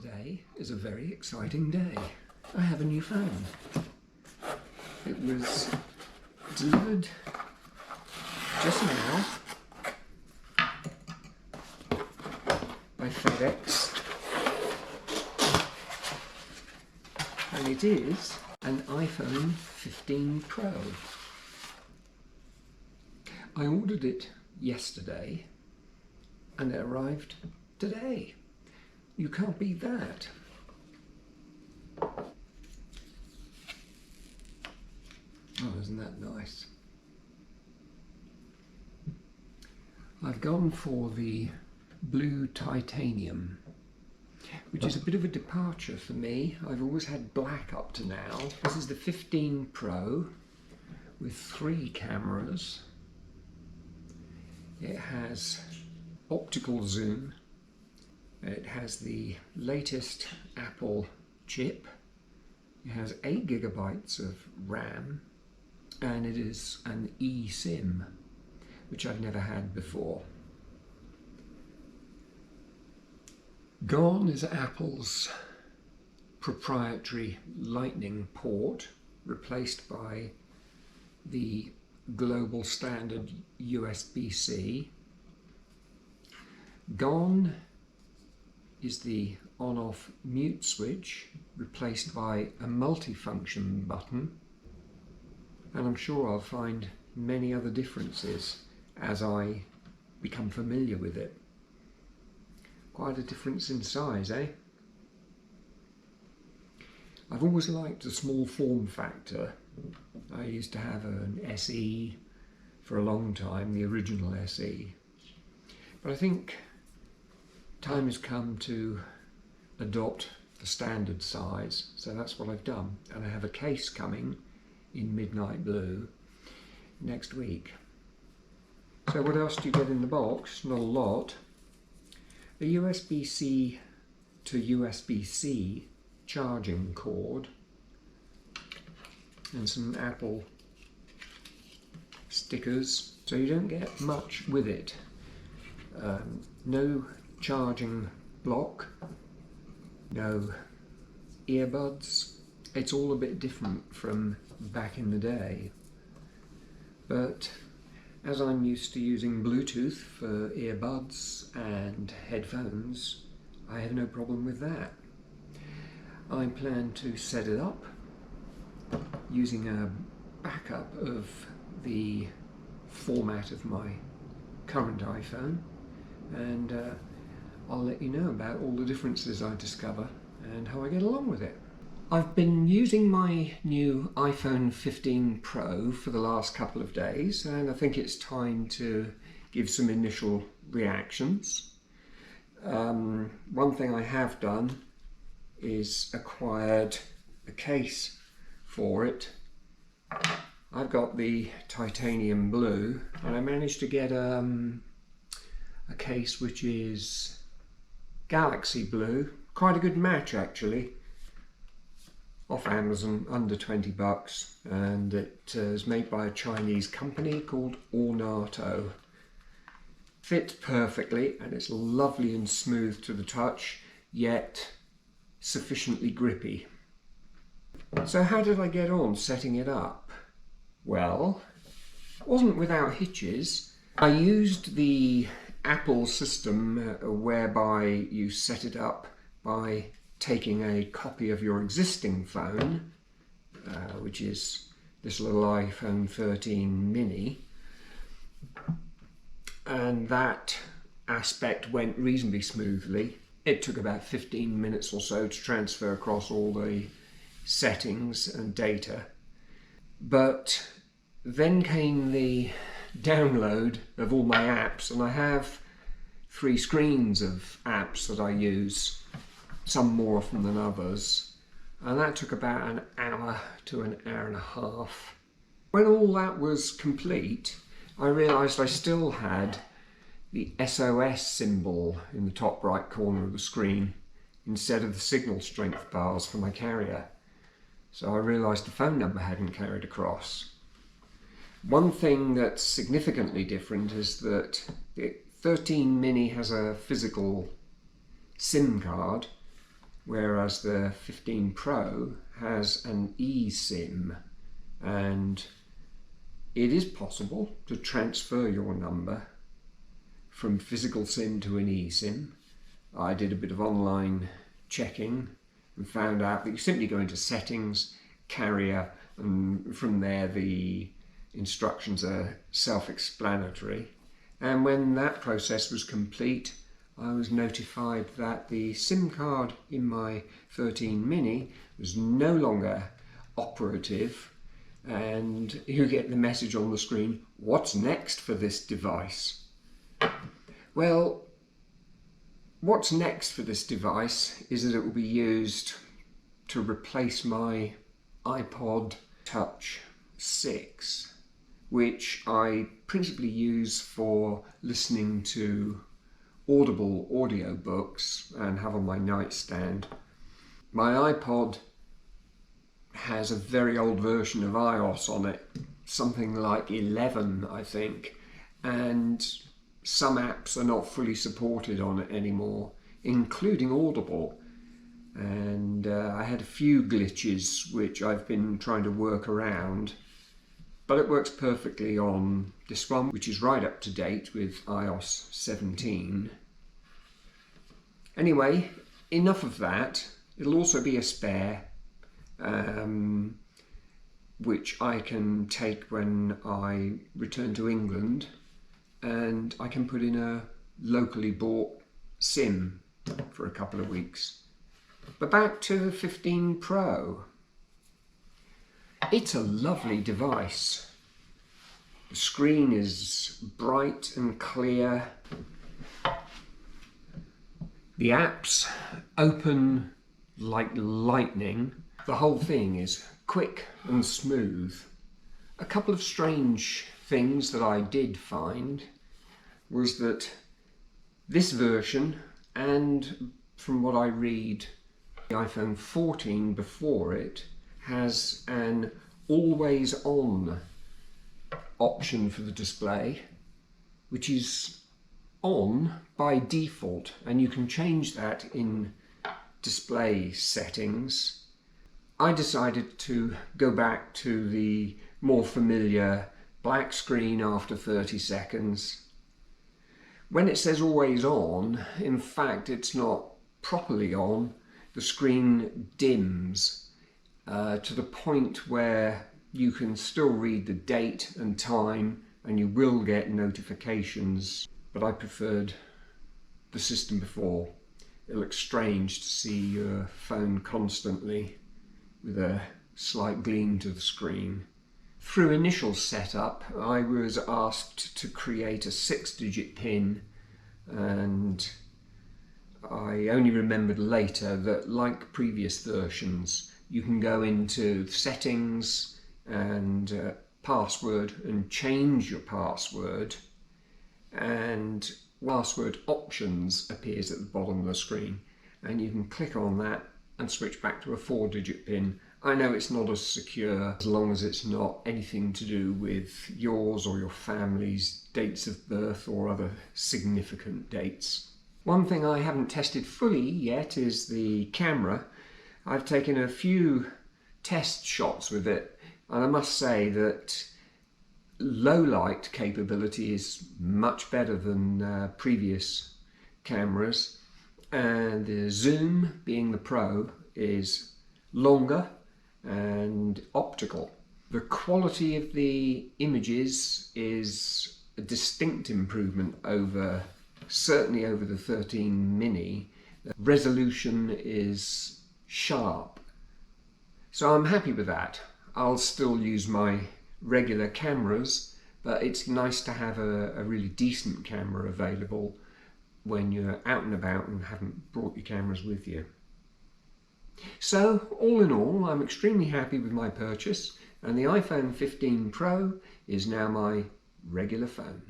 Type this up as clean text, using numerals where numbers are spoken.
Today is a very exciting day. I have a new phone. It was delivered just now by FedEx, and it is an iPhone 15 Pro. I ordered it yesterday and it arrived today. You can't beat that. Oh, isn't that nice? I've gone for the blue titanium, which is a bit of a departure for me. I've always had black up to now. This is the 15 Pro with 3 cameras. It has optical zoom. It has the latest Apple chip. It has 8 gigabytes of RAM, and it is an eSIM, which I've never had before. Gone is Apple's proprietary Lightning port, replaced by the global standard USB-C. Gone is the on-off mute switch, replaced by a multifunction button, and I'm sure I'll find many other differences as I become familiar with it. Quite a difference in size, eh? I've always liked the small form factor. I used to have an SE for a long time, the original SE, but I think time has come to adopt the standard size, so that's what I've done. And I have a case coming in midnight blue next week. So what else do you get in the box? Not a lot. A USB-C to USB-C charging cord and some Apple stickers, so you don't get much with it. No charging block, no earbuds. It's all a bit different from back in the day, but as I'm used to using Bluetooth for earbuds and headphones, I have no problem with that. I plan to set it up using a backup of the format of my current iPhone, and I'll let you know about all the differences I discover and how I get along with it. I've been using my new iPhone 15 Pro for the last couple of days, and I think it's time to give some initial reactions. One thing I have done is acquired a case for it. I've got the titanium blue, and I managed to get a case which is Galaxy blue. Quite a good match actually, off Amazon, under 20 bucks, and it is made by a Chinese company called Ornato. Fits perfectly, and it's lovely and smooth to the touch, yet sufficiently grippy. So how did I get on setting it up? Well, it wasn't without hitches. I used the Apple system whereby you set it up by taking a copy of your existing phone, which is this little iPhone 13 mini, and that aspect went reasonably smoothly. It took about 15 minutes or so to transfer across all the settings and data, but then came the download of all my apps, and I have 3 screens of apps that I use, some more often than others, and that took about an hour to an hour and a half. When all that was complete, I realised I still had the SOS symbol in the top right corner of the screen instead of the signal strength bars for my carrier, so I realised the phone number hadn't carried across. One thing that's significantly different is that the 13 mini has a physical SIM card, whereas the 15 Pro has an eSIM, and it is possible to transfer your number from physical SIM to an eSIM. I did a bit of online checking and found out that you simply go into settings, carrier, and from there the instructions are self-explanatory. And when that process was complete, I was notified that the SIM card in my 13 Mini was no longer operative, and you get the message on the screen, "What's next for this device?" Well, what's next for this device is that it will be used to replace my iPod Touch 6, which I principally use for listening to Audible audiobooks and have on my nightstand. My iPod has a very old version of iOS on it, something like 11 I think, and some apps are not fully supported on it anymore, including Audible. And I had a few glitches which I've been trying to work around, but it works perfectly on this one, which is right up to date with iOS 17. Anyway, enough of that. It'll also be a spare, which I can take when I return to England, and I can put in a locally bought SIM for a couple of weeks. But back to the 15 Pro. It's a lovely device. The screen is bright and clear. The apps open like lightning. The whole thing is quick and smooth. A couple of strange things that I did find was that this version, and from what I read, the iPhone 14 before it, has an always on option for the display, which is on by default, and you can change that in display settings. I decided to go back to the more familiar black screen after 30 seconds. When it says always on, in fact it's not properly on. The screen dims to the point where you can still read the date and time, and you will get notifications, but I preferred the system before. It looks strange to see your phone constantly with a slight gleam to the screen. Through initial setup, I was asked to create a 6-digit PIN, and I only remembered later that, like previous versions, you can go into settings and password and change your password, and password options appears at the bottom of the screen, and you can click on that and switch back to a 4-digit PIN. I know it's not as secure as long as it's not anything to do with yours or your family's dates of birth or other significant dates. One thing I haven't tested fully yet is the camera. I've taken a few test shots with it, and I must say that low light capability is much better than previous cameras, and the zoom, being the Pro, is longer and optical. The quality of the images is a distinct improvement over, certainly over the 13 Mini. The resolution is sharp, so I'm happy with that. I'll still use my regular cameras, but it's nice to have a really decent camera available when you're out and about and haven't brought your cameras with you. So, all in all, I'm extremely happy with my purchase, and the iPhone 15 Pro is now my regular phone.